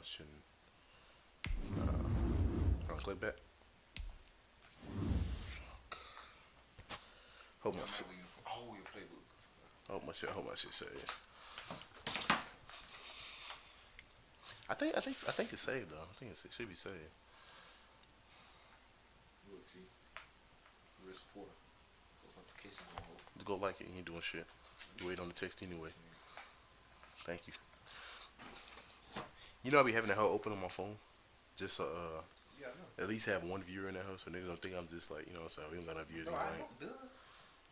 I shouldn't. Click back. Hope my shit. Oh, your playbook. Hope my shit saved. I think it's saved though. I think it should be saved. Look, see. Real supporter. Notification on hold. Just go like it. You ain't doing shit. You wait on the text anyway. Thank you. You know I be having that hoe open on my phone. Just Yeah, I know. at least have one viewer in that house, so niggas don't think I'm just like, you know what I'm saying, we don't got enough viewers No, I anyway. know. Duh.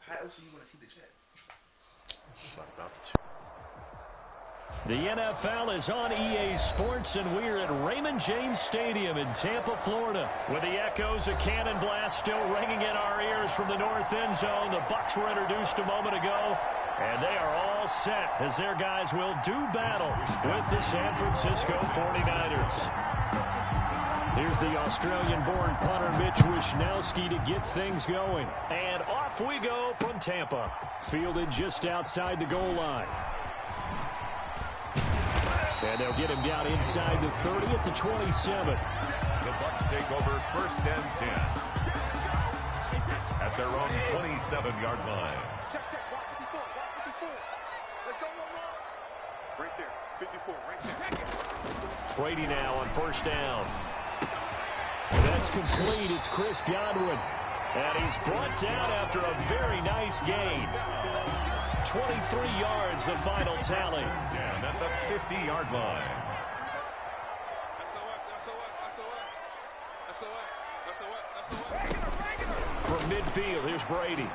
How else are you gonna see the chat? It's not about the The NFL is on EA Sports, and we're at Raymond James Stadium in Tampa, Florida. With the echoes of Cannon Blast still ringing in our ears from the north end zone, the Bucs were introduced a moment ago, and they are all set as their guys will do battle with the San Francisco 49ers. Here's the Australian-born punter Mitch Wishnowsky to get things going. And off we go from Tampa. Fielded just outside the goal line. And they'll get him down inside the 30 at the 27. The Bucs take over 1st and 10 at their own 27-yard line. Check, walk 54, walk 54. Let's go, run. Right there, 54, right there. Brady now on 1st down. That's complete. It's Chris Godwin. And he's brought down after a very nice gain. 23 yards, the final tally. And at the 50-yard line. From midfield, here's Brady.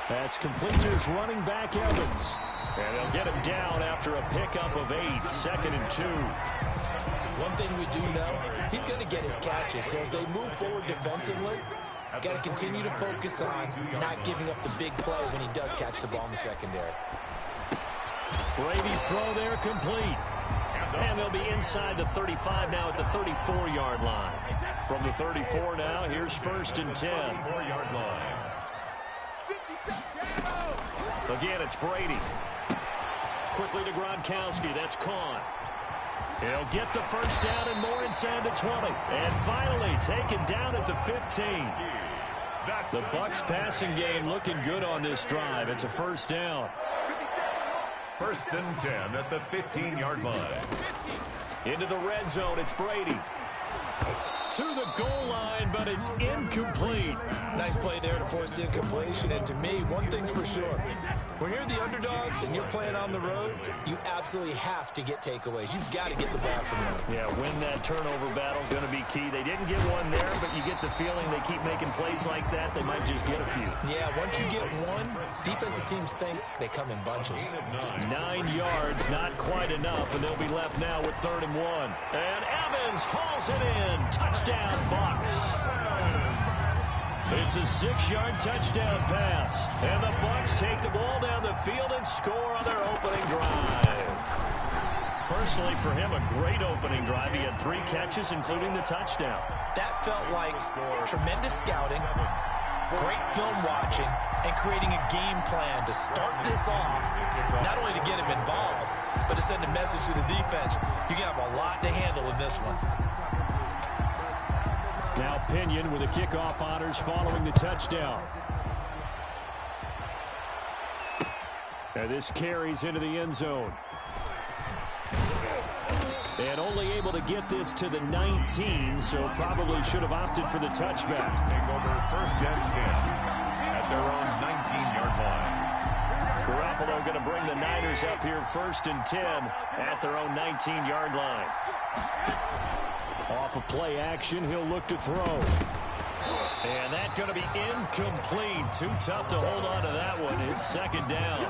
That's complete to his running back, Evans. And they'll get him down after a pickup of 8, 2nd and 2. One thing we do know, he's going to get his catches. So as they move forward defensively, got to continue to focus on not giving up the big play when he does catch the ball in the secondary. Brady's throw there complete. And they'll be inside the 35 now at the 34-yard line. From the 34 now, here's 1st and 10. 4-yard line. Again, it's Brady. Quickly to Gronkowski. That's Kahn. He'll get the 1st down and more inside the 20. And finally taken down at the 15. The Bucs passing game looking good on this drive. It's a 1st down. 1st and 10 at the 15-yard line. Into the red zone, it's Brady. To the goal line, but it's incomplete. Nice play there to force the incompletion. And to me, one thing's for sure. When you're the underdogs and you're playing on the road, you absolutely have to get takeaways. You've got to get the ball from them. Yeah, win that turnover battle, going to be key. They didn't get one there, but you get the feeling they keep making plays like that, they might just get a few. Yeah, once you get one, defensive teams think they come in bunches. 9 yards, not quite enough, and they'll be left now with 3rd and 1. And Evans hauls it in. Touchdown, Bucs. It's a 6-yard touchdown pass. And the Bucs take the ball down the field and score on their opening drive. Personally, for him, a great opening drive. He had 3 catches, including the touchdown. That felt like tremendous scouting, great film watching, and creating a game plan to start this off, not only to get him involved, but to send a message to the defense. You can have a lot to handle in this one. Now Pinion with the kickoff honors following the touchdown. And this carries into the end zone. And only able to get this to the 19, so probably should have opted for the touchback. Take over 1st and 10 at their own 19-yard line. Garoppolo going to bring the Niners up here 1st and 10 at their own 19-yard line. Off of play action, he'll look to throw. And that's going to be incomplete. Too tough to hold on to that one. It's 2nd down.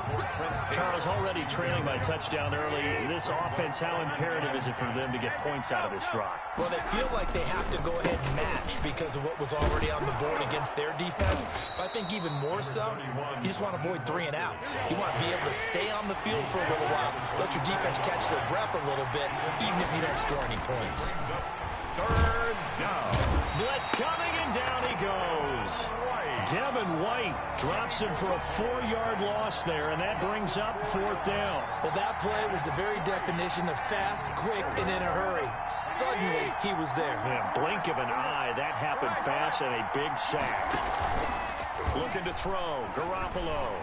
Charles, already trailing by touchdown early. This offense, how imperative is it for them to get points out of this drive? Well, they feel like they have to go ahead and match because of what was already on the board against their defense. But I think even more so, you just want to avoid 3 and outs. You want to be able to stay on the field for a little while, let your defense catch their breath a little bit, even if you don't score any points. 3rd down. Blitz coming, and down he goes. Devin White drops him for a 4-yard loss there, and that brings up 4th down. Well, that play was the very definition of fast, quick, and in a hurry. Suddenly, he was there. Yeah, blink of an eye, that happened fast, and a big sack. Looking to throw, Garoppolo.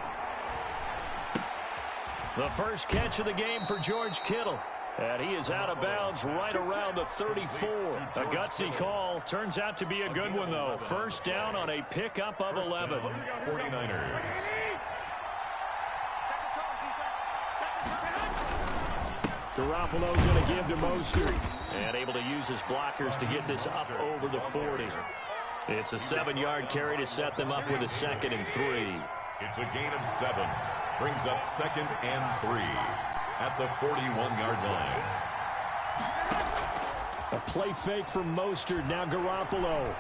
The first catch of the game for George Kittle. And he is out of bounds right around the 34. A gutsy call. Turns out to be a good one, though. First down on a pickup of 11. 49ers. Garoppolo's going to give to Mostert. And able to use his blockers to get this up over the 40. It's a 7-yard carry to set them up with a 2nd and 3. It's a gain of 7. Brings up 2nd and 3 at the 41-yard line. A play fake from Mostert. Now Garoppolo.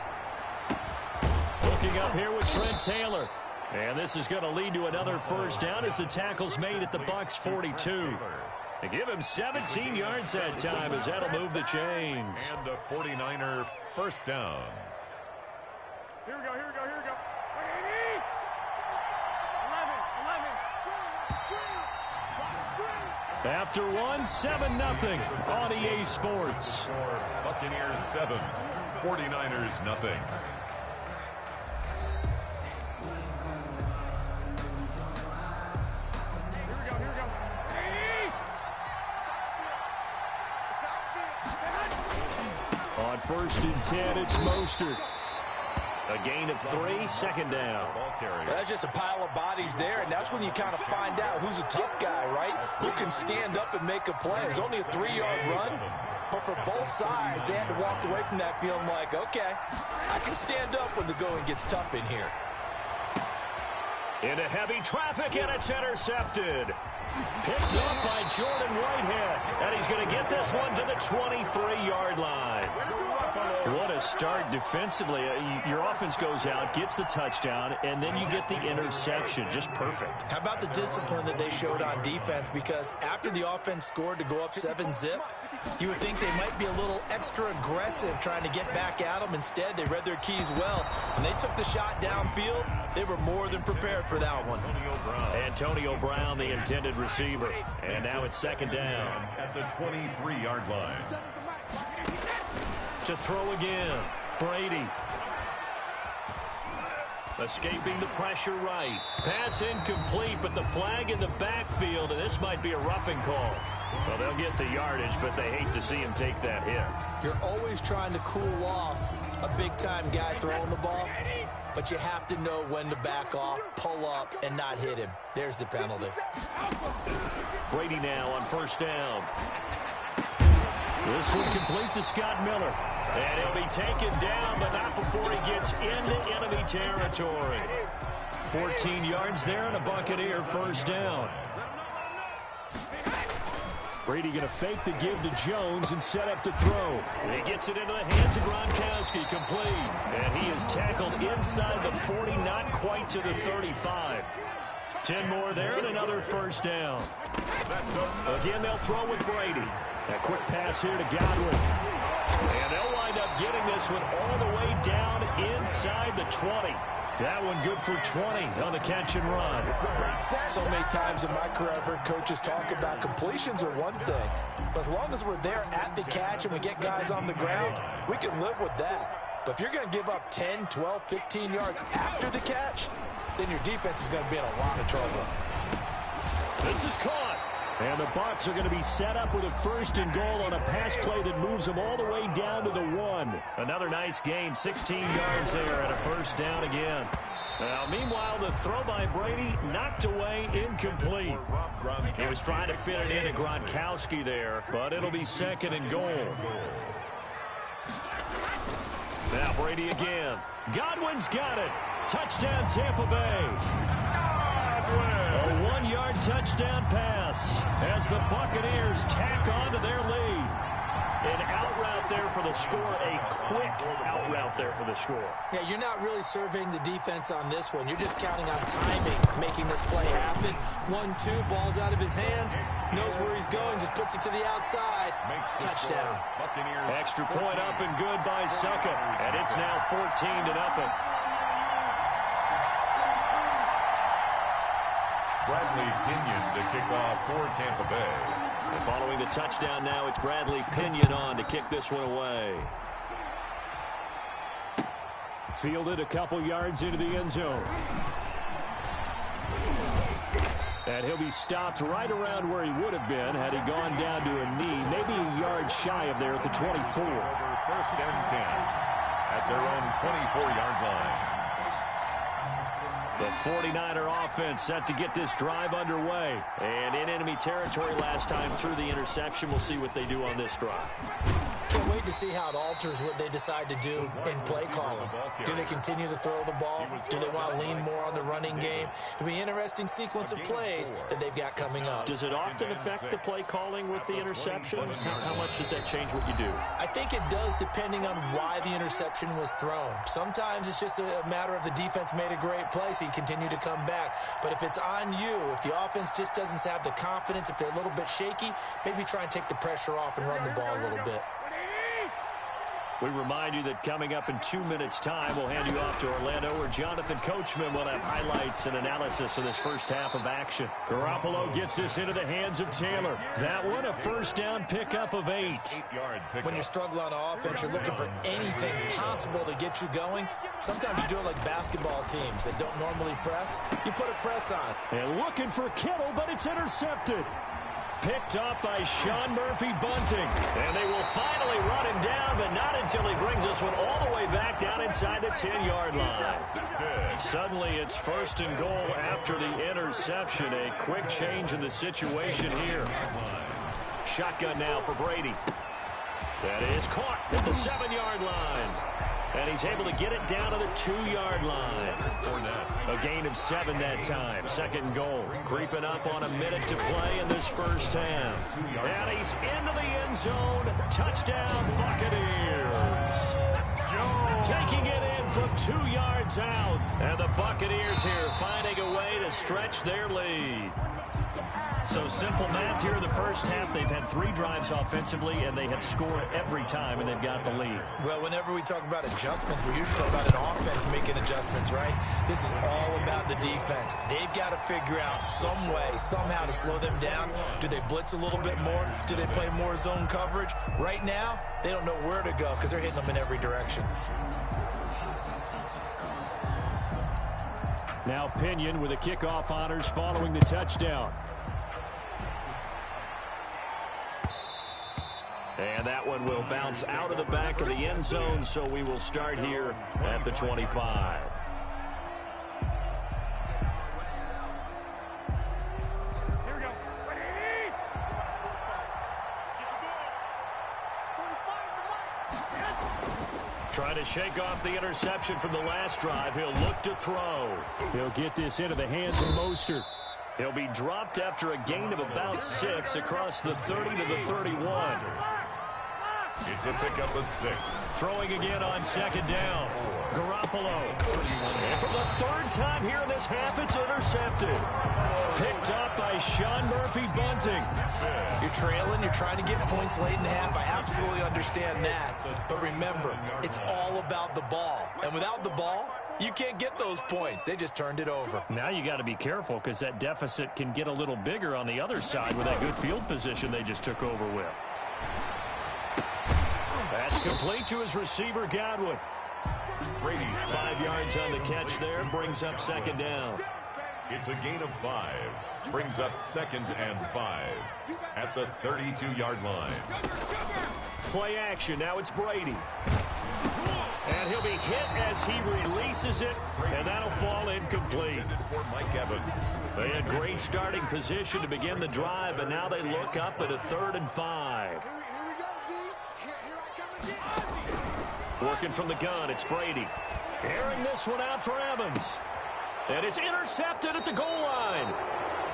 Hooking up here with Trent Taylor. And this is going to lead to another first down as the tackle's made at the Bucs 42. They give him 17 yards that time as that'll move the chains. And a 49er first down. Here we go, here we go, here we go. After one, 7-0 on EA Sports. Buccaneers 7, 49ers nothing. On 1st and 10, it's Mostert. A gain of 3, 2nd down. Well, that's just a pile of bodies there, and that's when you kind of find out who's a tough guy, right? Who can stand up and make a play. It's only a 3-yard run, but for both sides, they had to walk away from that feeling like, okay, I can stand up when the going gets tough in here. Into heavy traffic, and it's intercepted. Picked up by Jordan Whitehead, and he's going to get this one to the 23-yard line. What a start defensively. Your offense goes out, gets the touchdown, and then you get the interception. Just perfect. How about the discipline that they showed on defense? Because after the offense scored to go up 7-zip, you would think they might be a little extra aggressive trying to get back at them. Instead, they read their keys well. When they took the shot downfield, they were more than prepared for that one. Antonio Brown, the intended receiver. And now it's 2nd down. That's a 23-yard line. To throw again, Brady. Escaping the pressure right. Pass incomplete, but the flag in the backfield, and this might be a roughing call. Well, they'll get the yardage, but they hate to see him take that hit. You're always trying to cool off a big-time guy throwing the ball, but you have to know when to back off, pull up, and not hit him. There's the penalty. Brady now on 1st down. This one complete to Scott Miller. And he'll be taken down, but not before he gets into enemy territory. 14 yards there and a Buccaneer first down. Brady going to fake the give to Jones and set up to throw. He gets it into the hands of Gronkowski, complete. And he is tackled inside the 40, not quite to the 35. 10 more there and another first down. Again, they'll throw with Brady. A quick pass here to Godwin. And they'll wind up getting this one all the way down inside the 20. That one good for 20 on the catch and run. So many times in my career I've heard coaches talk about completions are one thing, but as long as we're there at the catch and we get guys on the ground, we can live with that. But if you're going to give up 10, 12, 15 yards after the catch, then your defense is going to be in a lot of trouble. This is caught. And the Bucs are going to be set up with a 1st and goal on a pass play that moves them all the way down to the 1. Another nice gain, 16 yards there and a first down again. Now, meanwhile, the throw by Brady knocked away, incomplete. He was trying to fit it into Gronkowski there, but it'll be 2nd and goal. Now Brady again. Godwin's got it. Touchdown, Tampa Bay. A 1-yard touchdown pass as the Buccaneers tack on to their lead. An out route there for the score, a quick out route there for the score. Yeah, you're not really surveying the defense on this one. You're just counting on timing, making this play happen. 1-2, ball's out of his hands, knows where he's going, just puts it to the outside. Touchdown. Extra point up and good by Succop, and it's now 14-0. Bradley Pinion to kick off for Tampa Bay. And following the touchdown now, it's Bradley Pinion on to kick this one away. Fielded a couple yards into the end zone. And he'll be stopped right around where he would have been had he gone down to a knee, maybe a yard shy of there at the 24. Over first and 10 at their own 24-yard line. The 49er offense set to get this drive underway. And in enemy territory last time through the interception. We'll see what they do on this drive. Can't wait to see how it alters what they decide to do in play calling. Do they continue to throw the ball? Do they want to lean more on the running game? It'll be an interesting sequence of plays that they've got coming up. Does it often affect the play calling with the interception? How much does that change what you do? I think it does depending on why the interception was thrown. Sometimes it's just a matter of the defense made a great play, so you continue to come back. But if it's on you, if the offense just doesn't have the confidence, if they're a little bit shaky, maybe try and take the pressure off and run the ball a little bit. We remind you that coming up in 2 minutes' time, we'll hand you off to Orlando, where Jonathan Coachman will have highlights and analysis of this first half of action. Garoppolo gets this into the hands of Taylor. That one, a first down pickup of 8. When you're struggling on offense, you're looking for anything possible to get you going. Sometimes you do it like basketball teams that don't normally press. You put a press on. And looking for Kittle, but it's intercepted. Picked up by Sean Murphy-Bunting. And they will finally run him down, but not until he brings this one all the way back down inside the 10-yard line. Suddenly it's first and goal after the interception. A quick change in the situation here. Shotgun now for Brady. That is caught at the 7-yard line. And he's able to get it down to the 2-yard line. A gain of 7 that time. Second and goal. Creeping up on a minute to play in this first half. And he's into the end zone. Touchdown, Buccaneers. Taking it in from 2 yards out. And the Buccaneers here finding a way to stretch their lead. So simple math here in the first half. They've had 3 drives offensively, and they have scored every time, and they've got the lead. Well, whenever we talk about adjustments, we usually talk about an offense making adjustments, right? This is all about the defense. They've got to figure out some way, somehow to slow them down. Do they blitz a little bit more? Do they play more zone coverage? Right now, they don't know where to go because they're hitting them in every direction. Now Pinion with the kickoff honors following the touchdown. And that one will bounce out of the back of the end zone, so we will start here at the 25. Here we go. Ready? Trying to shake off the interception from the last drive. He'll look to throw. He'll get this into the hands of Mostert. He'll be dropped after a gain of about 6 across the 30 to the 31. It's a pickup of 6. Throwing again on second down. Garoppolo. And for the 3rd time here in this half, it's intercepted. Picked up by Sean Murphy-Bunting. You're trailing. You're trying to get points late in the half. I absolutely understand that. But remember, it's all about the ball. And without the ball, you can't get those points. They just turned it over. Now you got to be careful because that deficit can get a little bigger on the other side with that good field position they just took over with. That's complete to his receiver, Godwin. Brady's 5 yards on the catch there, brings up second down. It's a gain of 5. Brings up 2nd and 5 at the 32-yard line. Play action. Now it's Brady. And he'll be hit as he releases it, and that'll fall incomplete. For Mike Evans. They had great starting position to begin the drive, but now they look up at a 3rd and 5. Here we go, D. Here I come again. Working from the gun, it's Brady. Airing this one out for Evans. And it's intercepted at the goal line.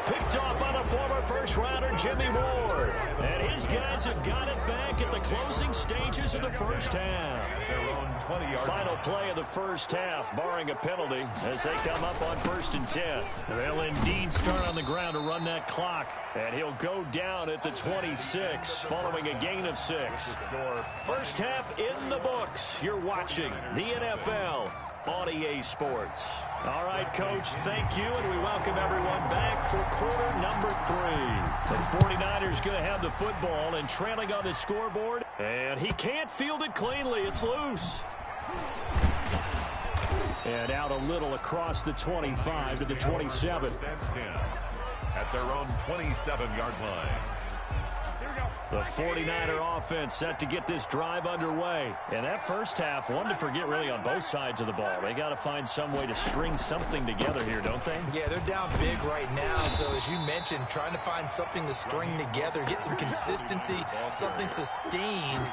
Picked off on a former first-rounder Jimmy Ward. And his guys have got it back at the closing stages of the first half. Their own 20-yard Final play of the first half, barring a penalty, as they come up on 1st and 10. They'll indeed start on the ground to run that clock. And he'll go down at the 26, following a gain of 6. First half in the books. You're watching the NFL on EA Sports. All right, Coach, thank you, and we welcome everyone back for quarter number 3. The 49ers going to have the football and trailing on the scoreboard, and he can't field it cleanly. It's loose. And out a little across the 25 to the 27. At their own 27-yard line. The 49er offense set to get this drive underway. And that first half, one to forget really on both sides of the ball. They got to find some way to string something together here, don't they? Yeah, they're down big right now. So as you mentioned, trying to find something to string together, get some consistency, something sustained,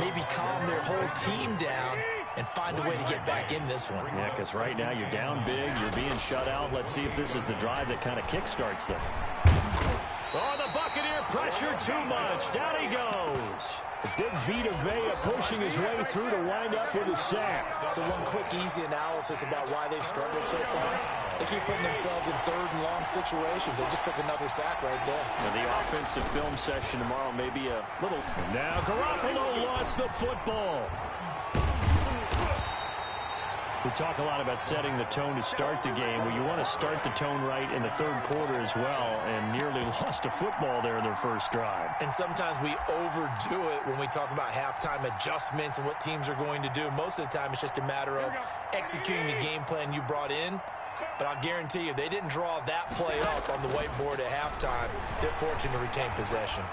maybe calm their whole team down and find a way to get back in this one. Yeah, because right now you're down big, you're being shut out. Let's see if this is the drive that kind of kickstarts them. Oh, the Buccaneer pressure too much. Down he goes. The big Vita Vea pushing his way through to wind up with a sack. So one quick, easy analysis about why they've struggled so far. They keep putting themselves in 3rd and long situations. They just took another sack right there. And the offensive film session tomorrow may be a little... Now Garoppolo lost the football. We talk a lot about setting the tone to start the game. Well, you want to start the tone right in the 3rd quarter as well, and nearly lost a football there in their first drive. And sometimes we overdo it when we talk about halftime adjustments and what teams are going to do. Most of the time, it's just a matter of executing the game plan you brought in. But I'll guarantee you, they didn't draw that play up on the whiteboard at halftime. They're fortunate to retain possession.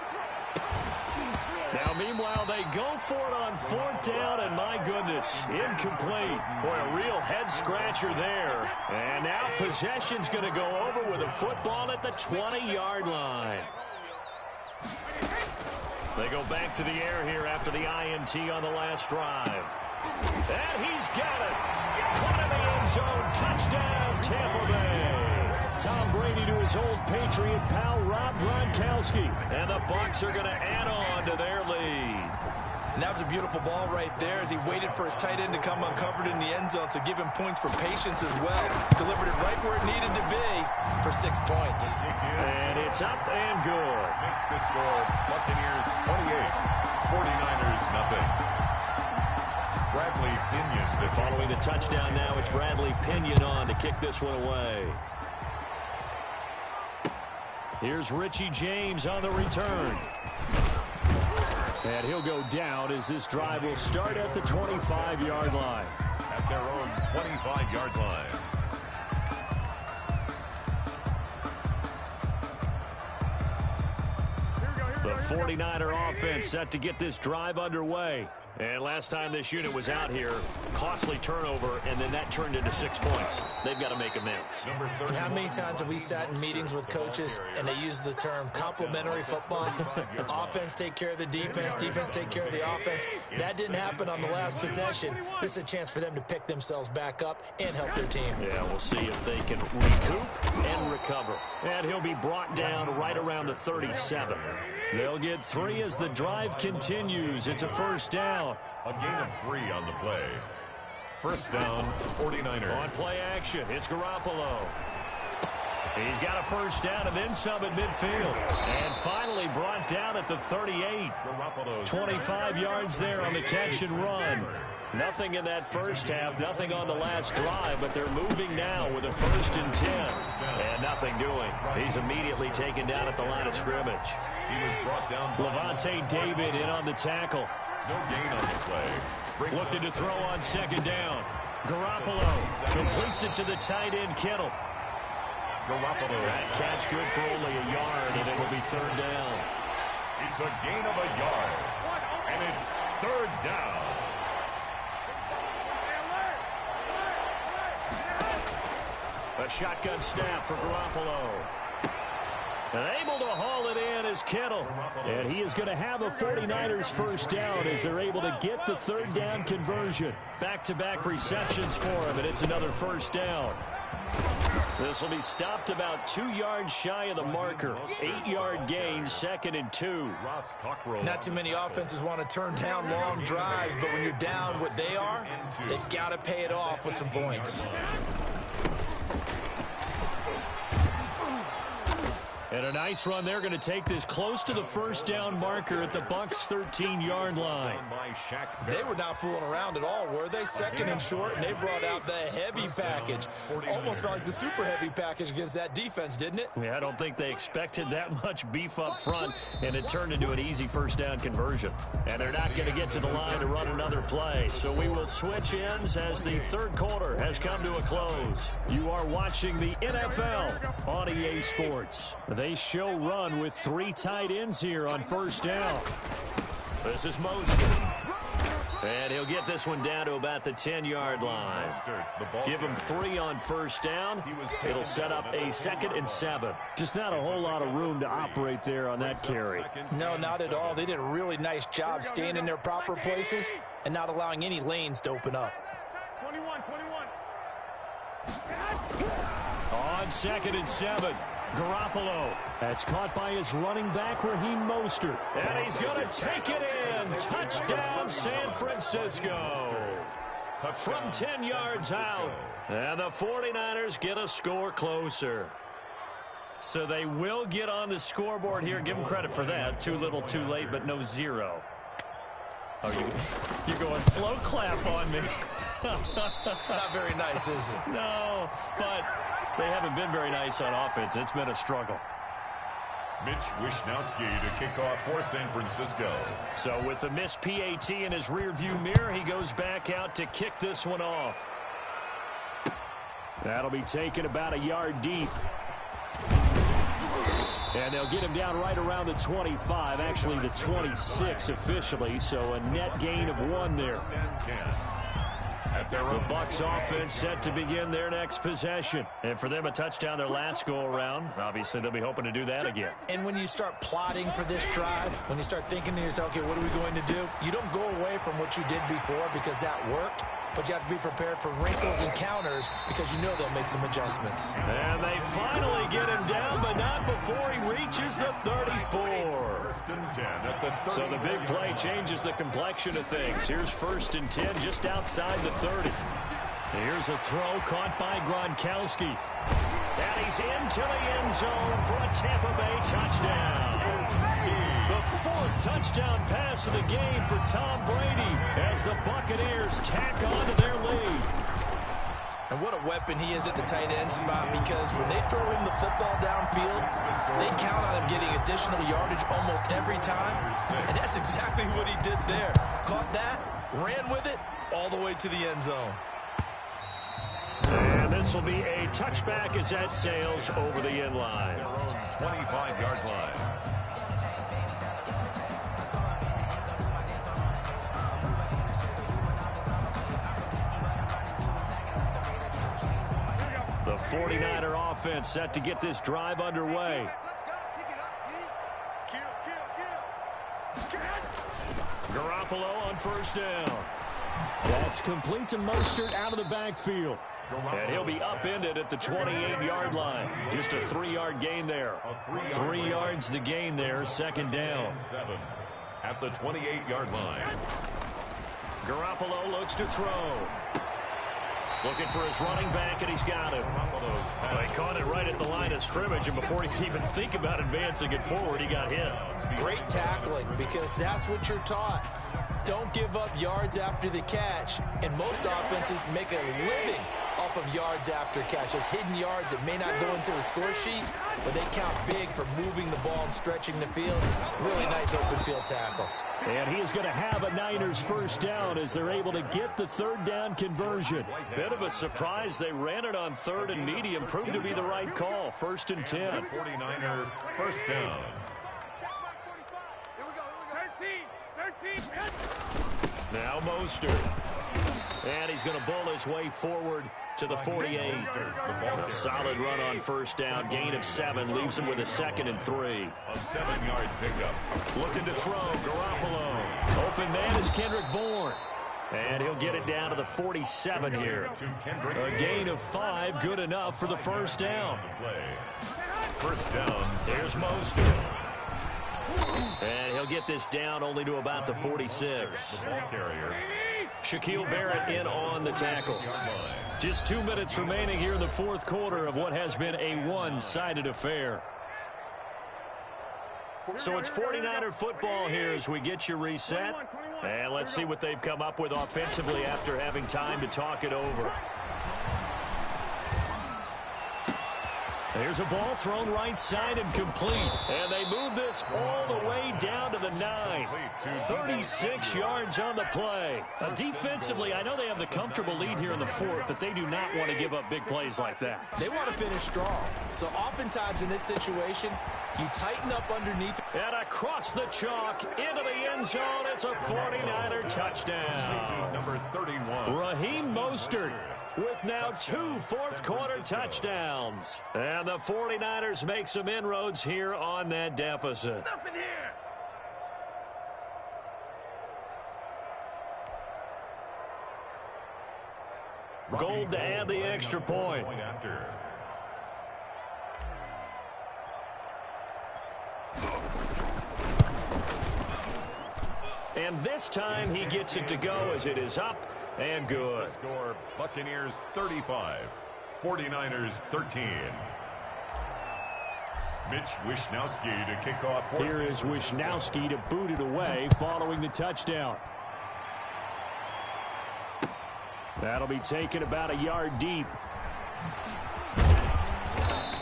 Now, meanwhile, they go for it on 4th down, and my goodness, incomplete. Boy, a real head-scratcher there. And now possession's going to go over with a football at the 20-yard line. They go back to the air here after the INT on the last drive. And he's got it. Caught in the end zone. Touchdown, Tampa Bay. Tom Brady to his old Patriot pal, Rob Gronkowski. And the Bucs are going to add on to their lead. And that was a beautiful ball right there as he waited for his tight end to come uncovered in the end zone, so give him points for patience as well. Delivered it right where it needed to be for 6 points. And it's up and good. Makes the score Buccaneers 28, 49ers nothing. Bradley Pinion. Following the touchdown now, it's Bradley Pinion on to kick this one away. Here's Richie James on the return. And he'll go down as this drive will start at the 25-yard line. At their own 25-yard line. The 49er offense set to get this drive underway. And last time this unit was out here, costly turnover, and then that turned into 6 points. They've got to make amends. And how many times have we sat in meetings with coaches and they use the term complementary football? Offense take care of the defense, defense take care of the offense. That didn't happen on the last possession. This is a chance for them to pick themselves back up and help their team. Yeah, we'll see if they can recoup and recover. And he'll be brought down right around the 37. They'll get 3 as the drive continues. It's a first down. A gain of 3 on the play. First down, 49ers. On play action, it's Garoppolo. He's got a first down and then some at midfield. And finally brought down at the 38. 25 yards there on the catch and run. Nothing in that first half, nothing on the last drive, but they're moving now with a 1st and 10. And nothing doing. He's immediately taken down at the line of scrimmage. He was brought down. Levante David in on the tackle. No gain on the play. Looking to throw on 2nd down. Garoppolo completes it to the tight end, Kittle. Garoppolo. That catch good for only a yard, and it will be 3rd down. It's a gain of a yard. And it's 3rd down. A shotgun snap for Garoppolo. And able to haul it in is Kittle. And he is going to have a 49ers first down as they're able to get the 3rd down conversion. Back-to-back receptions for him, and it's another first down. This will be stopped about 2 yards shy of the marker. 8-yard gain, 2nd and 2. Not too many offenses want to turn down long drives, but when you're down what they are, they've got to pay it off with some points. And a nice run. They're going to take this close to the first down marker at the Bucs' 13-yard line. They were not fooling around at all, were they? 2nd and short, and they brought out the heavy package. Almost felt like the super heavy package against that defense, didn't it? Yeah, I don't think they expected that much beef up front, and it turned into an easy first down conversion. And they're not going to get to the line to run another play, so we will switch ends as the third quarter has come to a close. You are watching the NFL on EA Sports. They show run with 3 tight ends here on first down. This is Mostert. And he'll get this one down to about the 10-yard line. Give him 3 on first down. It'll set up a 2nd and 7. Just not a whole lot of room to operate there on that carry. No, not at all. They did a really nice job staying in their proper places and not allowing any lanes to open up. 21. On 2nd and 7. Garoppolo. That's caught by his running back, Raheem Mostert. And he's going to take it in. Touchdown, San Francisco. From 10 yards out. And the 49ers get a score closer. So they will get on the scoreboard here. Give them credit for that. Too little, too late, but no 0. Oh, you're going slow clap on me. Not very nice, is it? No, but they haven't been very nice on offense. It's been a struggle. Mitch Wishnowsky to kick off for San Francisco. So with the missed PAT in his rearview mirror, he goes back out to kick this one off. That'll be taken about a yard deep. And they'll get him down right around the 25, actually the 26 officially, so a net gain of 1 there. The Bucs offense set to begin their next possession. And for them, a touchdown their last go-around. Obviously, they'll be hoping to do that again. And when you start plotting for this drive, when you start thinking to yourself, okay, what are we going to do? You don't go away from what you did before because that worked, but you have to be prepared for wrinkles and counters because you know they'll make some adjustments. And they finally get him down, but not before he reaches the 34. So the big play changes the complexion of things. Here's 1st and 10 just outside the 30. Here's a throw caught by Gronkowski. And he's into the end zone for a Tampa Bay touchdown. The 4th touchdown pass of the game for Tom Brady as the Buccaneers tack on to their lead. And what a weapon he is at the tight end spot, because when they throw him the football downfield, they count on him getting additional yardage almost every time. And that's exactly what he did there. Caught that, ran with it, all the way to the end zone. And this will be a touchback as that sails over the end line. 25-yard line. The 49er offense set to get this drive underway. Garoppolo on first down. That's complete to Mostert out of the backfield. And he'll be upended at the 28-yard line. Just a 3-yard gain there. 3 yards the gain there, 2nd down. At the 28-yard line. Garoppolo looks to throw. Looking for his running back, and he's got him. Well, he caught it right at the line of scrimmage, and before he could even think about advancing it forward, he got hit. Great tackling, because that's what you're taught. Don't give up yards after the catch, and most offenses make a living off of yards after catches. Hidden yards that may not go into the score sheet, but they count big for moving the ball and stretching the field. Really nice open field tackle. And he is going to have a Niners first down as they're able to get the 3rd down conversion. Bit of a surprise. They ran it on 3rd and medium. Proved to be the right call. 1st and 10. 49er first down. 13. Now Mostert. And he's going to bull his way forward to the 48. A solid run on first down. Gain of 7. Leaves him with a 2nd and 3. A 7-yard pickup. Looking to throw. Garoppolo. Open man is Kendrick Bourne. And he'll get it down to the 47 here. A gain of 5, good enough for the first down. First down. There's Mostert. And he'll get this down only to about the 46. The ball carrier. Shaquille Barrett in on the tackle. Just 2 minutes remaining here in the fourth quarter of what has been a one-sided affair. So it's 49er football here as we get you reset. And let's see what they've come up with offensively after having time to talk it over. There's a ball thrown right side and complete. And they move this all the way down to the 9. 36 yards on the play. Defensively, I know they have the comfortable lead here in the fourth, but they do not want to give up big plays like that. They want to finish strong. So oftentimes in this situation, you tighten up underneath. And across the chalk into the end zone, it's a 49er touchdown. Number 31. Raheem Mostert with now 2 fourth-quarter touchdowns. And the 49ers make some inroads here on that deficit. Nothing here. Gold to add the extra point. After. And this time he gets it to go as it is up and good. Score Buccaneers 35, 49ers 13. Mitch Wishnowsky to kick off. Here is Wishnowsky to boot it away following the touchdown. That'll be taken about a yard deep.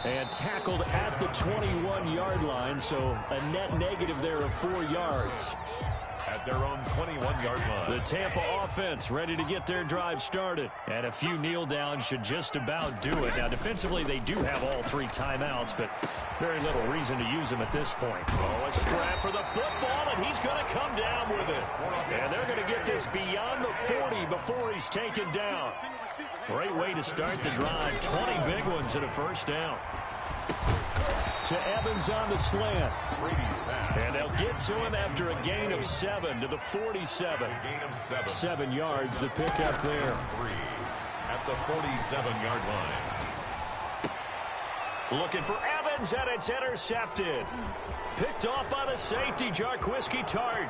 And tackled at the 21-yard line, so a net negative there of 4 yards. At their own 21-yard line. The Tampa offense ready to get their drive started. And a few kneel downs should just about do it. Now, defensively, they do have all 3 timeouts, but very little reason to use them at this point. Oh, a scrap for the football, and he's going to come down with it. And they're going to get this beyond the 40 before he's taken down. Great way to start the drive. 20 big ones and a first down. To Evans on the slant. And they'll get to him after a gain of 7 to the 47. Gain of 7. 7 yards, the pickup there. 3 at the 47-yard line. Looking for Evans, and it's intercepted. Picked off by the safety, Jarquiski Tart.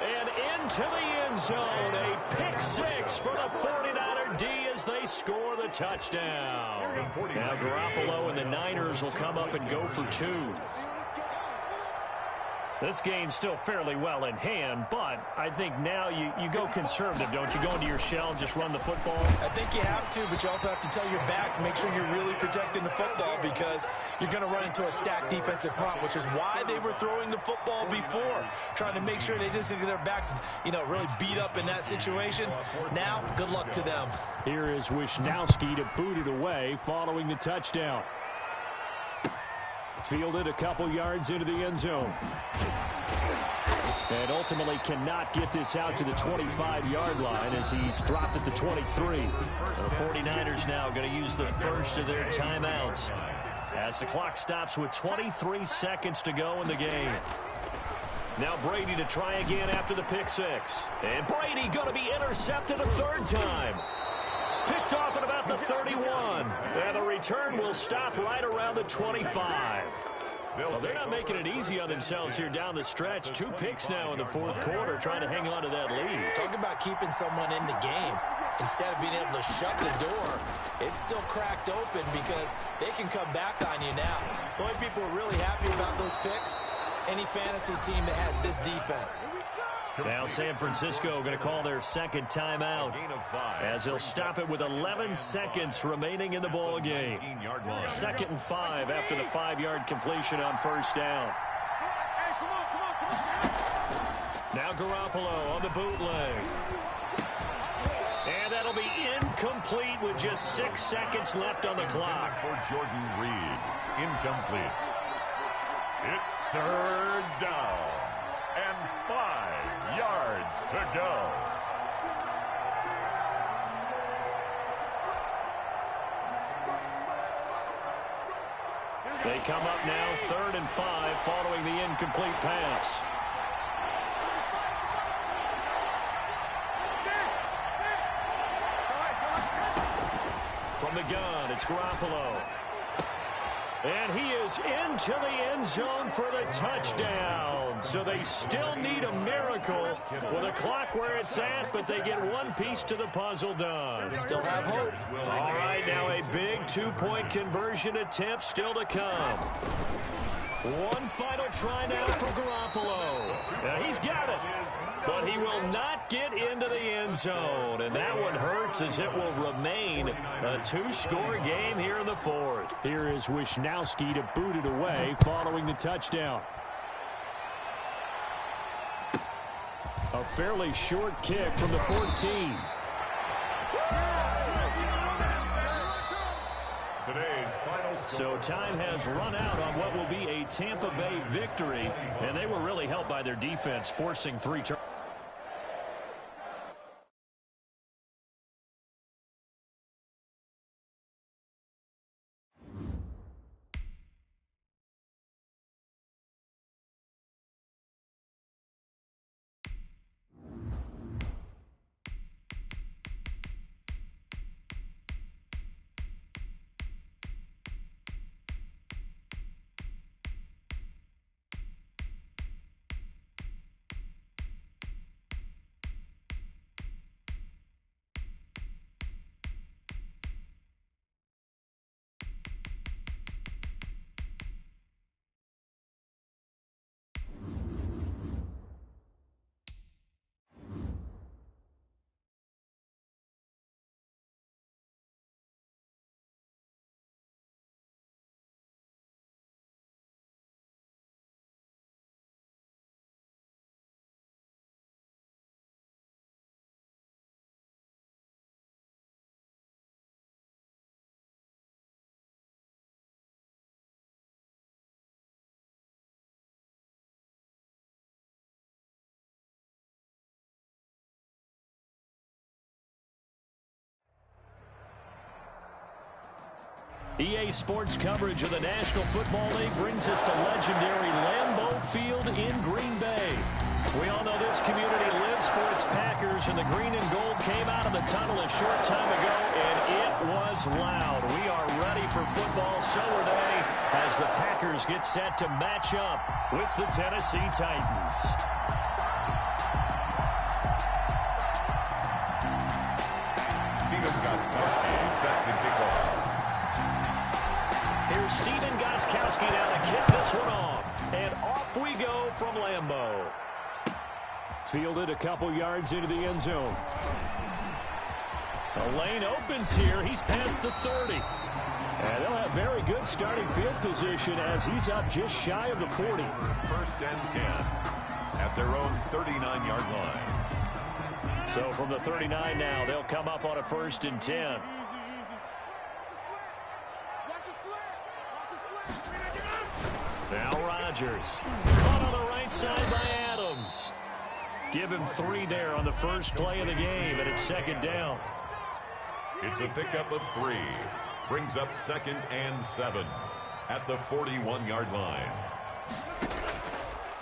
And into the end zone, a pick 6 for the 49er D as they score the touchdown. Now Garoppolo and the Niners will come up and go for 2. This game's still fairly well in hand, but I think now you go conservative, don't you? Go into your shell, just run the football. I think you have to, but you also have to tell your backs, make sure you're really protecting the football because you're going to run into a stacked defensive front, which is why they were throwing the football before, trying to make sure they just get their backs, really beat up in that situation. Now, good luck to them. Here is Wishnowsky to boot it away following the touchdown. Fielded a couple yards into the end zone. And ultimately cannot get this out to the 25-yard line as he's dropped at the 23. The 49ers now going to use the first of their timeouts as the clock stops with 23 seconds to go in the game. Now Brady to try again after the pick 6. And Brady going to be intercepted a 3rd time. Picked off at about the 31. And the return will stop right around the 25. Well, they're not making it easy on themselves here down the stretch. 2 picks now in the fourth quarter, trying to hang on to that lead. Talk about keeping someone in the game. Instead of being able to shut the door, it's still cracked open because they can come back on you now. The only people who are really happy about those picks, any fantasy team that has this defense. Now San Francisco going to call their second timeout as they'll stop it with 11 seconds remaining in the ball game. 2nd and 5 after the 5-yard completion on first down. Now Garoppolo on the bootleg. And that'll be incomplete with just 6 seconds left on the clock. For Jordan Reed, incomplete. It's 3rd down and 5 yards to go. They come up now 3rd and 5 following the incomplete pass. the gun. It's Garoppolo. And he is into the end zone for the touchdown. So they still need a miracle with a clock where it's at, but they get one piece to the puzzle done. Still have hope. All right, now a big two-point conversion attempt still to come. One final try now for Garoppolo. Now he's got it, but he will not get into the end zone. And that one hurts as it will remain a two-score game here in the fourth. Here is Wisnowski to boot it away following the touchdown. A fairly short kick from the 14. So time has run out on what will be a Tampa Bay victory, and they were really helped by their defense, forcing 3 turnovers. EA Sports coverage of the National Football League brings us to legendary Lambeau Field in Green Bay. We all know this community lives for its Packers, and the green and gold came out of the tunnel a short time ago, and it was loud. We are ready for football, so are they, as the Packers get set to match up with the Tennessee Titans. Stephen Gostkowski set to kick off. Here's Stephen Gostkowski now to kick this one off. And off we go from Lambeau. Fielded a couple yards into the end zone. The lane opens here. He's past the 30. And they'll have very good starting field position as he's up just shy of the 40. First and 10 at their own 39-yard line. So from the 39 now, they'll come up on a 1st and 10. Now Rodgers. Caught on the right side by Adams. Give him 3 there on the first play of the game, and it's 2nd down. It's a pickup of 3. Brings up 2nd and 7 at the 41-yard line.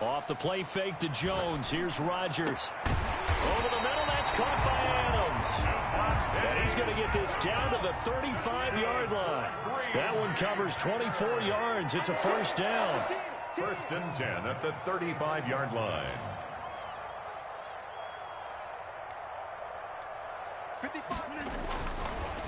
Off the play fake to Jones. Here's Rodgers. Over the middle, that's caught by Adams. And he's going to get this down to the 35-yard line. That one covers 24 yards. It's a 1st down. 1st and 10 at the 35-yard line. 55.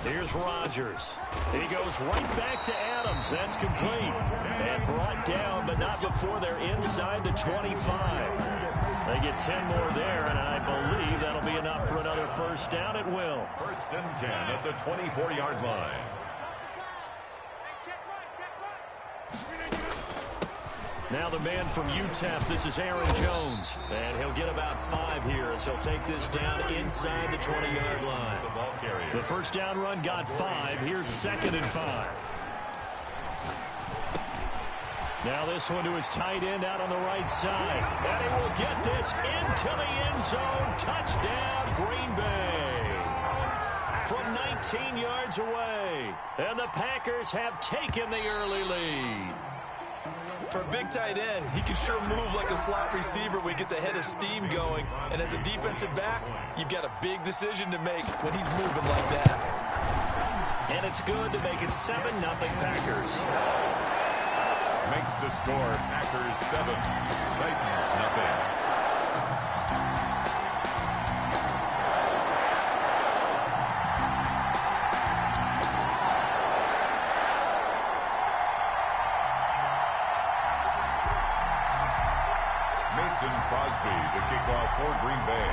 Here's Rodgers. He goes right back to Adams. That's complete. And brought down, but not before they're inside the 25. They get 10 more there, and I believe that'll be enough for another 1st down. It will. 1st and 10 at the 24-yard line. Now the man from UTEP, this is Aaron Jones. And he'll get about 5 here as he'll take this down inside the 20-yard line. The 1st down run got 5. Here's 2nd and 5. Now this one to his tight end out on the right side. And he will get this into the end zone. Touchdown, Green Bay. From 19 yards away. And the Packers have taken the early lead. For a big tight end, he can sure move like a slot receiver when he gets a head of steam going. And as a defensive back, you've got a big decision to make when he's moving like that. And it's good to make it 7-0 Packers. Makes the score Packers 7, Titans nothing. Mason Crosby to kick off for Green Bay.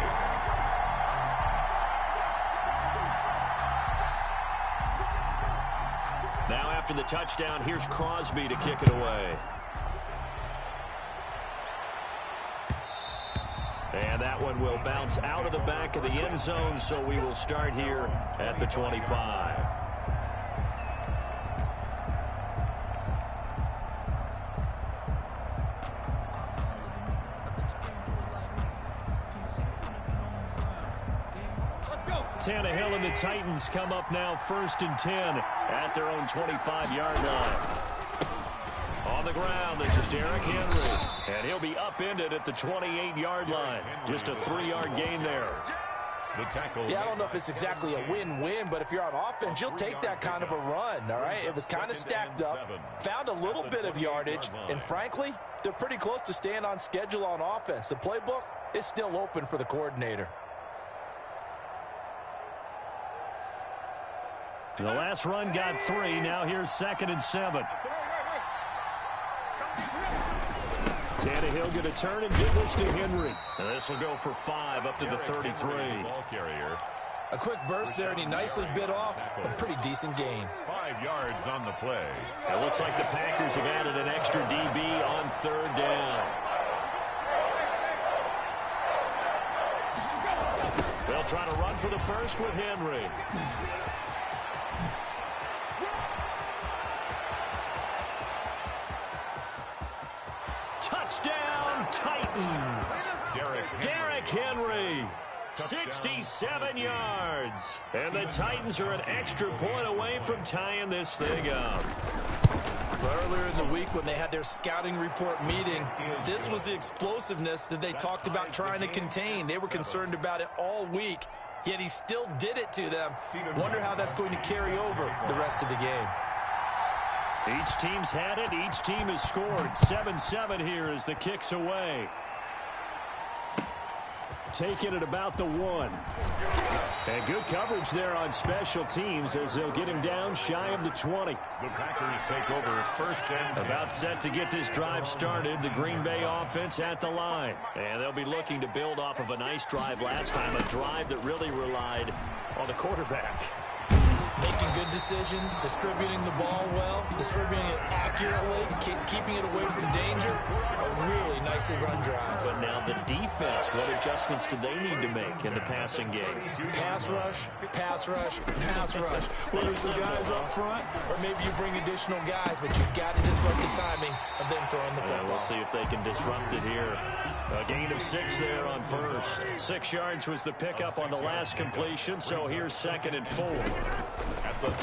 Now after the touchdown, here's Crosby to kick it away. And that one will bounce out of the back of the end zone, so we will start here at the 25. Tannehill and the Titans come up now 1st and 10 at their own 25-yard line. On the ground, this is Derrick Henry, and he'll be upended at the 28-yard line. Just a 3-yard gain there. The tackle. Yeah, I don't know if it's exactly a win-win, but if you're on offense, you'll take that kind of a run, all right? It was kind of stacked up, found a little bit of yardage, and frankly, they're pretty close to staying on schedule on offense. The playbook is still open for the coordinator. The last run got 3. Now here's 2nd and 7. Tannehill going to turn and give this to Henry. And this will go for 5 up to the 33. Ball carrier. A quick burst there, and he nicely bit off a pretty decent gain. 5 yards on the play. It looks like the Packers have added an extra DB on 3rd down. They'll try to run for the first with Henry. Touchdown, Titans. Derrick Henry. 67 yards. And the Titans are an extra point away from tying this thing up. Earlier in the week when they had their scouting report meeting, this was the explosiveness that they talked about trying to contain. They were concerned about it all week, yet he still did it to them. Wonder how that's going to carry over the rest of the game. Each team's had it. Each team has scored. 7-7 here as the kick's away. Taking it about the 1. And good coverage there on special teams as they'll get him down shy of the 20. The Packers take over 1st and 10. About set to get this drive started. The Green Bay offense at the line. And they'll be looking to build off of a nice drive last time. A drive that really relied on the quarterback. Making good decisions, distributing the ball well, distributing it accurately, keeping it away from danger. A really nicely run drive. But now the defense, what adjustments do they need to make in the passing game? Pass rush, pass rush, pass rush. Whether it's the guys up front or maybe you bring additional guys, but you've got to disrupt the timing of them throwing the football. We'll see if they can disrupt it here. A gain of 6 there on 1st. 6 yards was the pickup on the last completion, so here's 2nd and 4.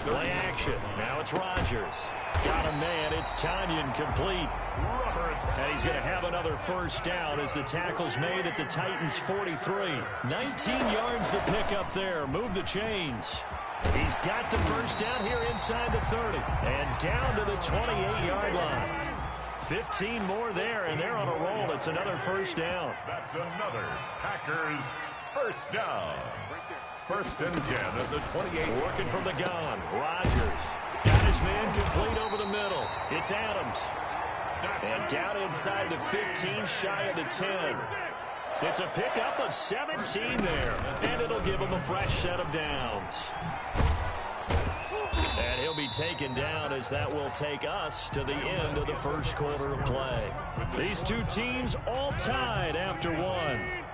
Play action. Now it's Rodgers. Got a man. It's Tanyan complete. And he's going to have another 1st down as the tackle's made at the Titans' 43. 19 yards the pickup there. Move the chains. He's got the 1st down here inside the 30. And down to the 28-yard line. 15 more there, and they're on a roll. It's another 1st down. That's another Packers 1st down. 1st and 10 at the 28. Working from the gun. Rodgers got his man complete over the middle. It's Adams. And down inside the 15, shy of the 10. It's a pickup of 17 there. And it'll give him a fresh set of downs. And he'll be taken down as that will take us to the end of the 1st quarter of play. These two teams all tied after 1.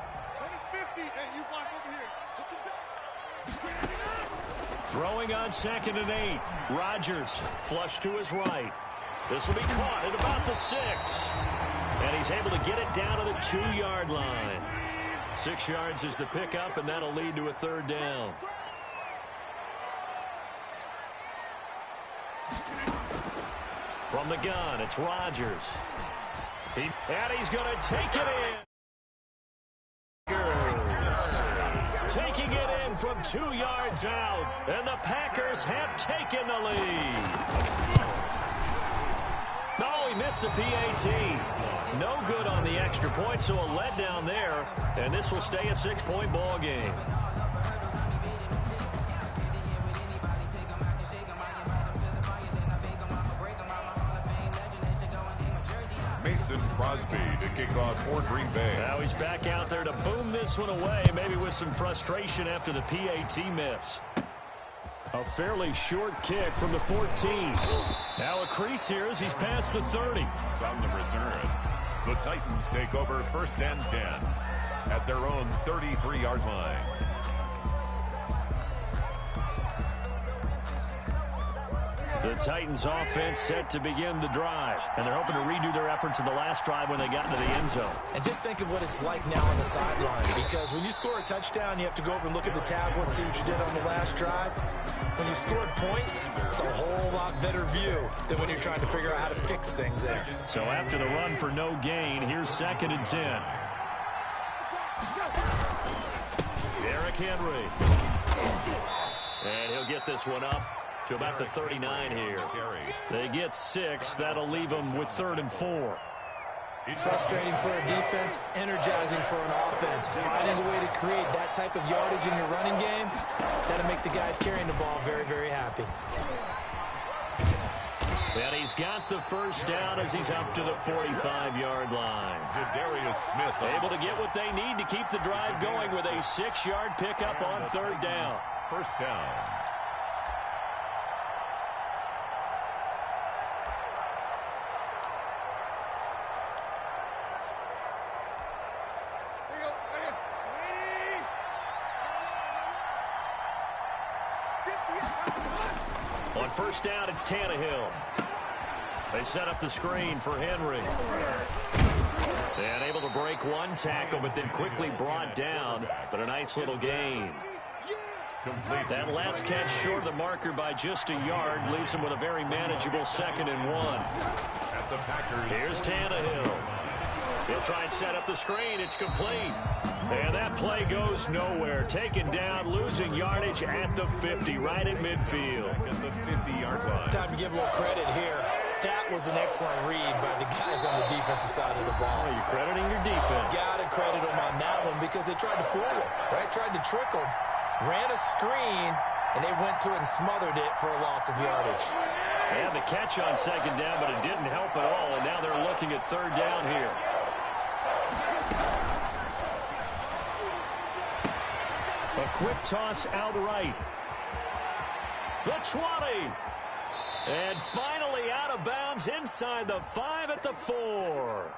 Throwing on 2nd and 8. Rodgers flush to his right. This will be caught at about the 6. And he's able to get it down to the 2-yard line. 6 yards is the pickup, and that'll lead to a 3rd down. From the gun, it's Rodgers. And he's going to take it in. Taking it in from 2 yards out, and the Packers have taken the lead. No, he missed the PAT. No good on the extra point, so a letdown there, and this will stay a 6-point ball game. Mason Crosby to kick off for Green Bay. Now he's back out there to boom this one away, maybe with some frustration after the PAT miss. A fairly short kick from the 14. Now a crease here as he's past the 30. On the return, the Titans take over 1st and 10 at their own 33-yard line. The Titans offense set to begin the drive, and they're hoping to redo their efforts in the last drive when they got into the end zone. And just think of what it's like now on the sideline, because when you score a touchdown, you have to go over and look at the tablet and see what you did on the last drive. When you scored points, it's a whole lot better view than when you're trying to figure out how to fix things there. So after the run for no gain, here's 2nd and 10. Derrick Henry. And he'll get this one up to about the 39 here. They get 6. That'll leave them with 3rd and 4. Frustrating for a defense, energizing for an offense. Finding a way to create that type of yardage in your running game, that'll make the guys carrying the ball very, very happy. And he's got the first down as he's up to the 45-yard line. Zadarius Smith able to get what they need to keep the drive going with a 6-yard pickup on 3rd down. First down. On 1st down, it's Tannehill. They set up the screen for Henry. And able to break one tackle, but then quickly brought down. But a nice little gain. That last catch short of the marker by just a yard leaves him with a very manageable 2nd and 1. Here's Tannehill. He'll try and set up the screen. It's complete. And that play goes nowhere. Taken down, losing yardage at the 50, right at midfield. At the 50-yard line. Time to give a little credit here. That was an excellent read by the guys on the defensive side of the ball. You're crediting your defense. Got to credit them on that one because they tried to fool him, right? Tried to trick him, ran a screen, and they went to it and smothered it for a loss of yardage. They had the catch on 2nd down, but it didn't help at all, and now they're looking at 3rd down here. A quick toss out right. The 20. And finally out of bounds inside the 5 at the 4.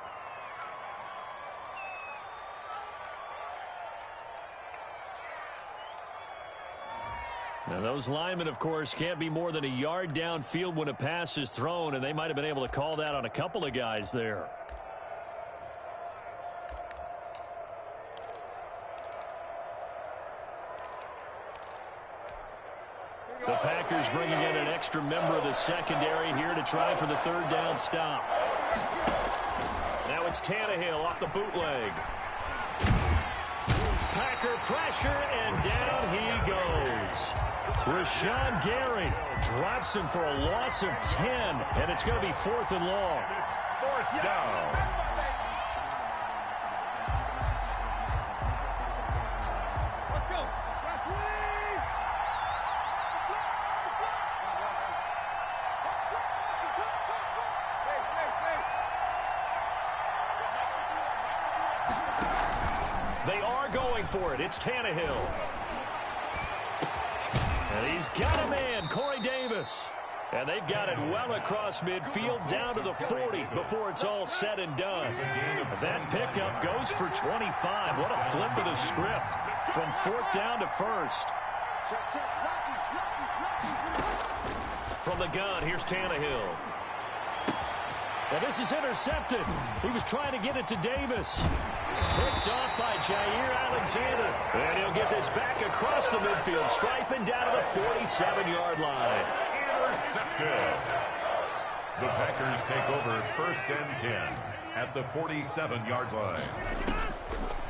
Now those linemen, of course, can't be more than a yard downfield when a pass is thrown, and they might have been able to call that on a couple of guys there. The Packers bringing in an extra member of the secondary here to try for the 3rd down stop. Now it's Tannehill off the bootleg. Packer pressure, and down he goes. Rashawn Gary drops him for a loss of 10, and it's going to be 4th and long. It's 4th down. They are going for it. It's Tannehill. And he's got a man, Corey Davis. And they've got it well across midfield down to the 40 before it's all said and done. That pickup goes for 25. What a flip of the script from 4th down to 1st. From the gun, here's Tannehill. And this is intercepted. He was trying to get it to Davis. Picked off by Jair Alexander. And he'll get this back across the midfield, striping down to the 47-yard line. Intercepted. The Packers take over 1st and 10 at the 47-yard line.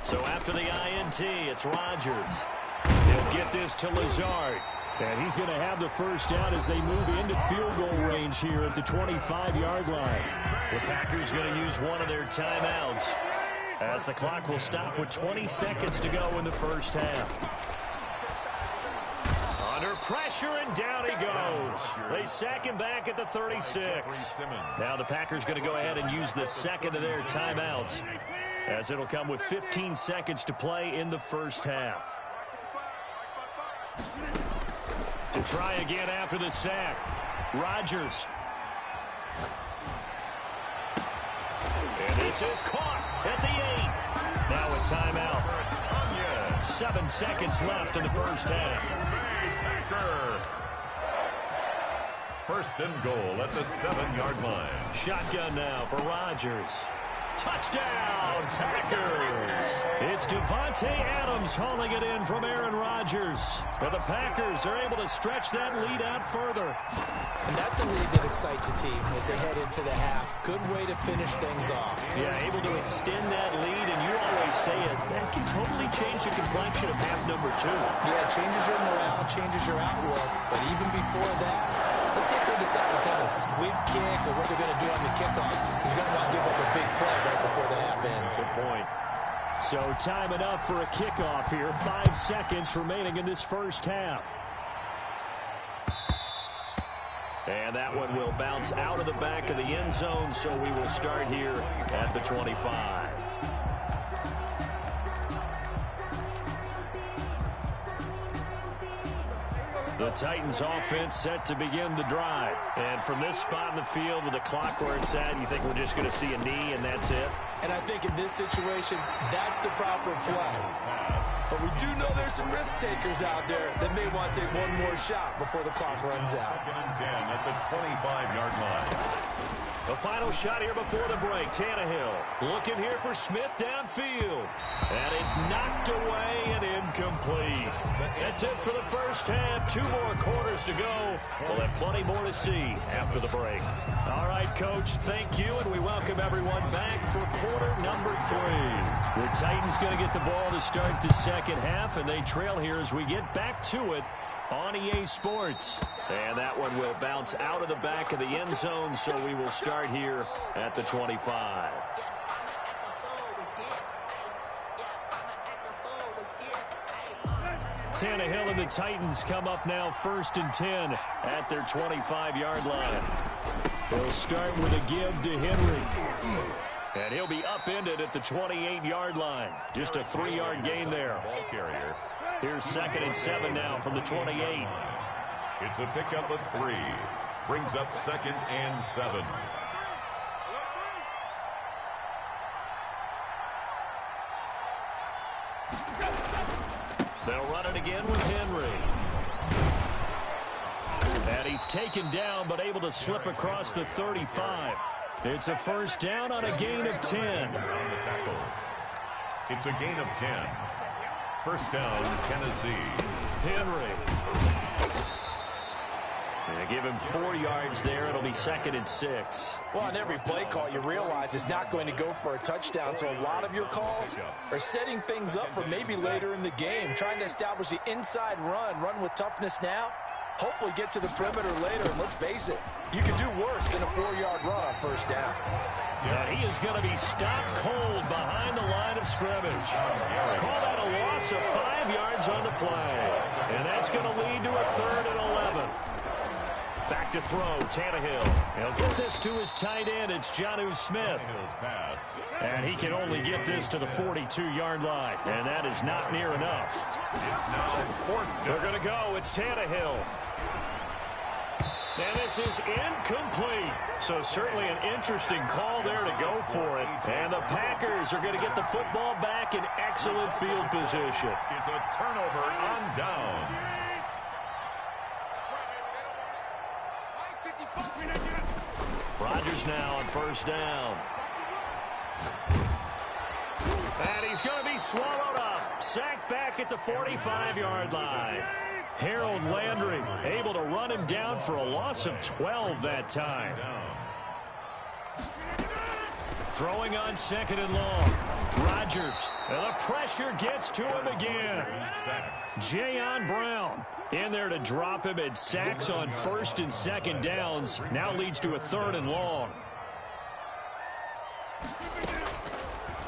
So after the INT, it's Rodgers. He'll They'll get this to Lazard. And he's going to have the first down as they move into field goal range here at the 25-yard line. The Packers going to use one of their timeouts as the clock will stop with 20 seconds to go in the first half. Under pressure, and down he goes. They sack him back at the 36. Now the Packers going to go ahead and use the second of their timeouts, as it'll come with 15 seconds to play in the first half. To try again after the sack, Rodgers. And this is caught at the 8. Now a timeout. 7 seconds left in the first half. First and goal at the 7-yard line. Shotgun now for Rodgers. Touchdown, Packers! It's Devontae Adams hauling it in from Aaron Rodgers. But the Packers are able to stretch that lead out further. And that's a lead that excites a team as they head into the half. Good way to finish things off. Yeah, able to extend that lead, and you always say it, that can totally change the complexion of half number 2. Yeah, it changes your morale, changes your outlook. But even before that, let's see if they decide to kind of squib kick or what they're going to do on the kickoff, because you're going to want to give up a big play right before the half ends. Good point. So time enough for a kickoff here. 5 seconds remaining in this first half. And that one will bounce out of the back of the end zone, so we will start here at the 25. The Titans offense set to begin the drive. And from this spot in the field with the clock where it's at, you think we're just going to see a knee and that's it? And I think in this situation, that's the proper play. But we do know there's some risk takers out there that may want to take one more shot before the clock runs out. Second and 10 at the 25-yard line. The final shot here before the break. Tannehill looking here for Smith downfield. And it's knocked away and incomplete. That's it for the first half. 2 more quarters to go. We'll have plenty more to see after the break. All right, Coach, thank you, and we welcome everyone back for quarter number 3. The Titans going to get the ball to start the second half, and they trail here as we get back to it on EA Sports. And that one will bounce out of the back of the end zone, so we will start here at the 25. Tannehill and the Titans come up now 1st and 10 at their 25-yard line. They'll start with a give to Henry. And he'll be upended at the 28-yard line. Just a 3-yard gain there. Ball carrier. Here's 2nd and 7 now from the 28. It's a pickup of 3. Brings up 2nd and 7. They'll run it again with Henry. And he's taken down but able to slip across the 35. It's a first down on a gain of 10. It's a gain of 10. First down, Tennessee. Henry. They give him 4 yards there. It'll be 2nd and 6. Well, on every play call, you realize it's not going to go for a touchdown. So a lot of your calls are setting things up for maybe later in the game, trying to establish the inside run with toughness now. Hopefully get to the perimeter later, and let's face it, you can do worse than a 4-yard run on first down. And he is going to be stopped cold behind the line of scrimmage. Call that a loss of 5 yards on the play. And that's going to lead to a 3rd and 11. Back to throw, Tannehill. He'll get this to his tight end. It's Jonnu Smith. And he can only get this to the 42-yard line. And that is not near enough. It's now 4th. They're going to go. It's Tannehill. And this is incomplete. So certainly an interesting call there to go for it. And the Packers are going to get the football back in excellent field position. It's a turnover on downs. Rodgers now on first down. And he's going to be swallowed up. Sacked back at the 45-yard line. Harold Landry able to run him down for a loss of 12 that time. Throwing on 2nd and long. Rodgers, and the pressure gets to him again. Jayon Brown in there to drop him at sacks on 1st and 2nd downs. Now leads to a 3rd and long.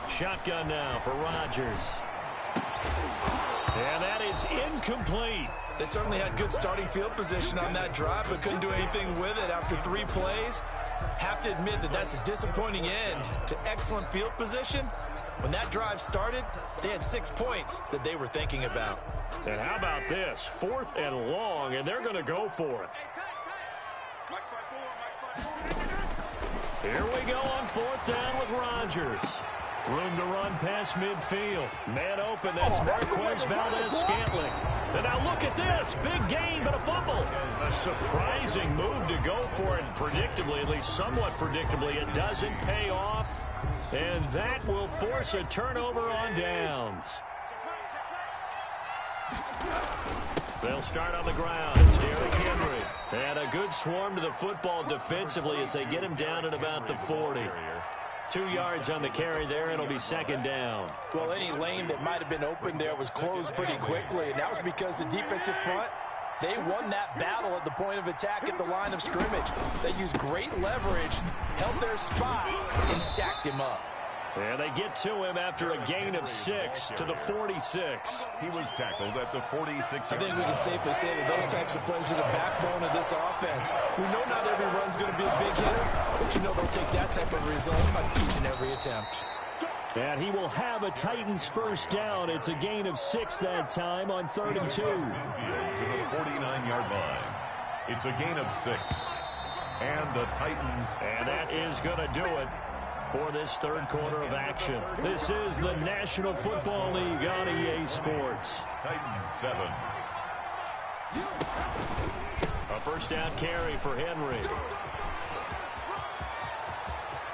Shotgun now for Rodgers. And that is incomplete. They certainly had good starting field position on that drive, but couldn't do anything with it after 3 plays. Have to admit that that's a disappointing end to excellent field position. When that drive started, they had 6 points that they were thinking about. And how about this? 4th and long, and they're going to go for it. Here we go on 4th down with Rodgers. Room to run past midfield. Man open, that's Marquez Valdes-Scantling. And now look at this. Big gain, but a fumble. A surprising move to go for it. Predictably, at least somewhat predictably, it doesn't pay off. And that will force a turnover on downs. They'll start on the ground. It's Derrick Henry. And a good swarm to the football defensively as they get him down at about the 40. 2 yards on the carry there. It'll be 2nd down. Well, any lane that might have been open there was closed pretty quickly, and that was because the defensive front, they won that battle at the point of attack at the line of scrimmage. They used great leverage, held their spot, and stacked him up. And they get to him after a gain of 6 to the 46. He was tackled at the 46. I think we can safely say that those types of plays are the backbone of this offense. We know not every run's going to be a big hitter, but you know they'll take that type of result on each and every attempt. And he will have a Titans 1st down. It's a gain of 6 that time on 3rd and 2. To the 49-yard line. It's a gain of 6. And the Titans. And that is going to do it for this 3rd quarter of action. This is the National Football League on EA Sports. Titans 7. A 1st down carry for Henry.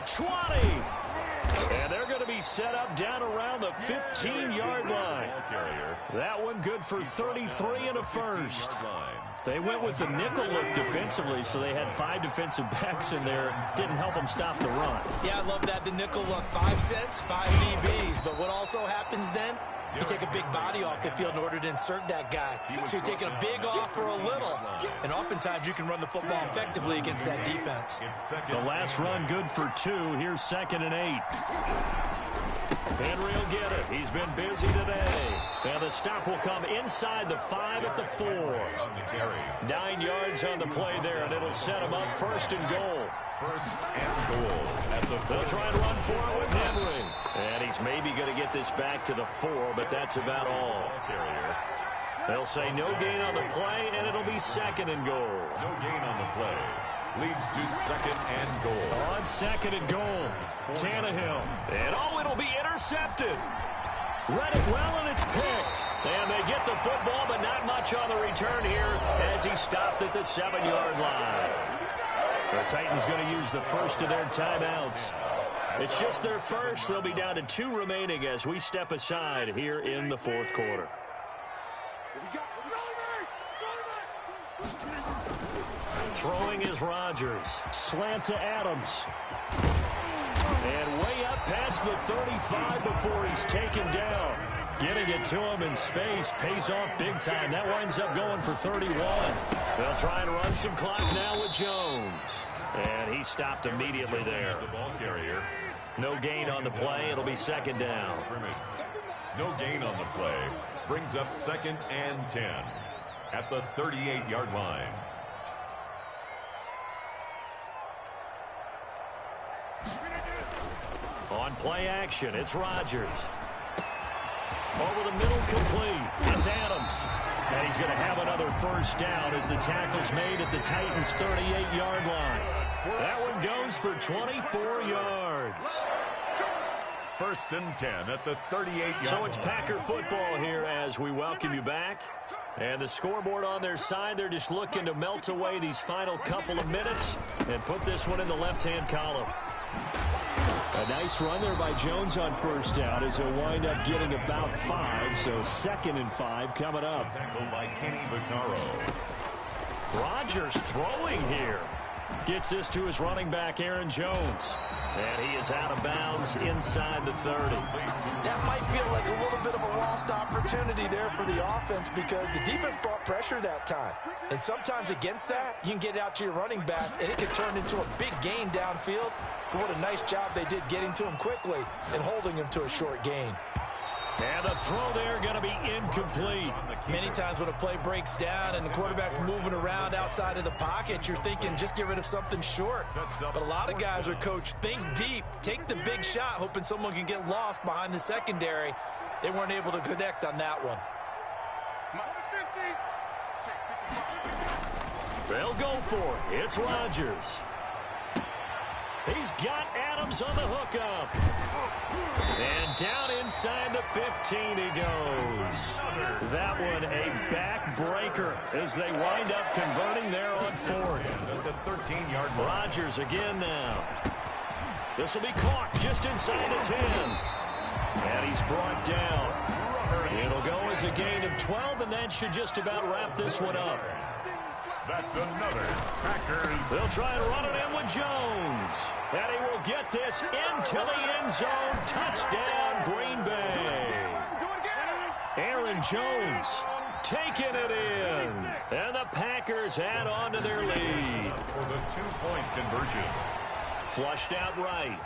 20. And they're going to be set up down around the 15-yard line. That one good for 33 and a 1st. They went with the nickel look defensively, so they had 5 defensive backs in there. Didn't help them stop the run. Yeah, I love that. The nickel look, 5 sets, 5 DBs. But what also happens then, you take a big body off the field in order to insert that guy. So you're taking a big off for a little. And oftentimes you can run the football effectively against that defense. The last run good for 2. Here's 2nd and 8. Henry will get it. He's been busy today. And the stop will come inside the 5 at the 4. 9 yards on the play there, and it'll set him up 1st and goal. 1st and goal at the 4. They'll try and run for it with Henry. And he's maybe going to get this back to the 4, but that's about all. They'll say no gain on the play, and it'll be 2nd and goal. No gain on the play. Leads to 2nd and goal. On 2nd and goal, Tannehill. And it'll be intercepted. Read it well, and it's picked. And they get the football, but not much on the return here as he stopped at the 7-yard line. The Titans going to use the first of their timeouts. It's just their first. They'll be down to 2 remaining as we step aside here in the 4th quarter. Throwing is Rodgers. Slant to Adams. And way up past the 35 before he's taken down. Getting it to him in space pays off big time. That winds up going for 31. They'll try and run some clock now with Jones. And he stopped immediately there. The ball carrier. No gain on the play. It'll be 2nd down. No gain on the play. Brings up 2nd and 10 at the 38-yard line. On play action, it's Rodgers. Over the middle, complete. It's Adams. And he's going to have another 1st down as the tackle's made at the Titans' 38-yard line. That one goes for 24 yards. 1st and 10 at the 38-yard line. So it's Packer football here as we welcome you back. And the scoreboard on their side, they're just looking to melt away these final couple of minutes and put this one in the left-hand column. A nice run there by Jones on 1st down as he'll wind up getting about 5, so 2nd and 5 coming up. Tackled by Kenny Vaccaro. Rodgers throwing here. Gets this to his running back, Aaron Jones. And he is out of bounds inside the 30. That might feel like a little bit of a lost opportunity there for the offense because the defense brought pressure that time. And sometimes against that, you can get out to your running back, and it can turn into a big gain downfield. But what a nice job they did getting to him quickly and holding him to a short gain. And the throw there going to be incomplete. Many times when a play breaks down and the quarterback's moving around outside of the pocket, you're thinking just get rid of something short. But a lot of guys are coached, think deep, take the big shot, hoping someone can get lost behind the secondary. They weren't able to connect on that one. They'll go for it. It's Rodgers. He's got Adams on the hookup. And down inside the 15 he goes. That one a backbreaker as they wind up converting there on fourth. At the 13-yard line. Rodgers again now. This will be caught just inside the 10. And he's brought down. It'll go as a gain of 12, and that should just about wrap this one up. That's another Packers. They'll try and run it in with Jones. And he will get this into the end zone. Touchdown, Green Bay. Aaron Jones taking it in. And the Packers add on to their lead. For the two-point conversion. Flushed out right.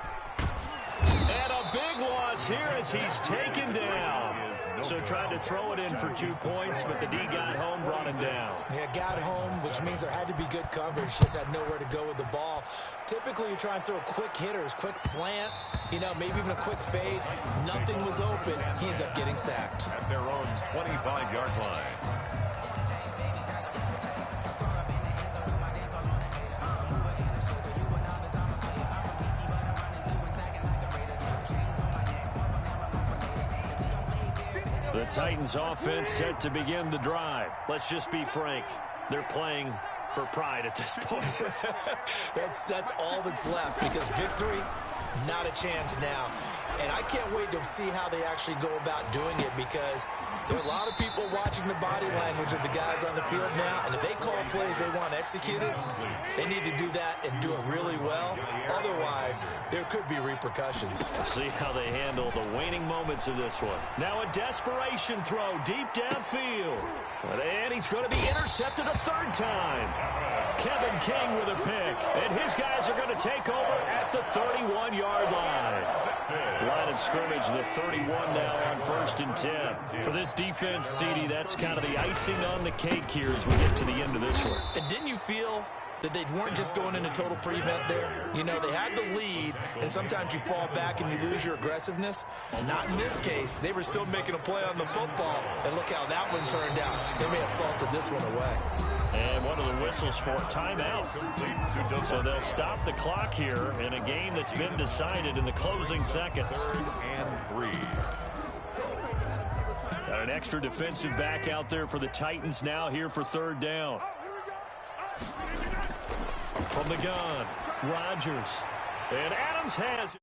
And a big loss here as he's taken down. So tried to throw it in for 2 points, but the D got home, brought him down. Yeah, got home, which means there had to be good coverage. Just had nowhere to go with the ball. Typically, you try and throw quick hitters, quick slants, maybe even a quick fade. Nothing was open. He ends up getting sacked. At their own 25-yard line. The Titans offense set to begin the drive. Let's just be frank. They're playing for pride at this point. That's all that's left because victory, not a chance now. And I can't wait to see how they actually go about doing it because there are a lot of people watching the body language of the guys on the field now. And if they call plays they want executed, they need to do that and do it really well. Otherwise, there could be repercussions. We'll see how they handle the waning moments of this one. Now a desperation throw deep downfield. And he's going to be intercepted a third time. Kevin King with a pick. And his guys are going to take over at the 31-yard line. Line of scrimmage, the 31 now on 1st and 10. For this defense, CD, that's kind of the icing on the cake here as we get to the end of this one. And didn't you feel that they weren't just going into total prevent there? They had the lead, and sometimes you fall back and you lose your aggressiveness. Not in this case. They were still making a play on the football, and look how that one turned out. They may have salted this one away. And one of the whistles for timeout. So they'll stop the clock here in a game that's been decided in the closing seconds. 3rd and 3. Got an extra defensive back out there for the Titans now here for 3rd down. From the gun, Rodgers. And Adams has it.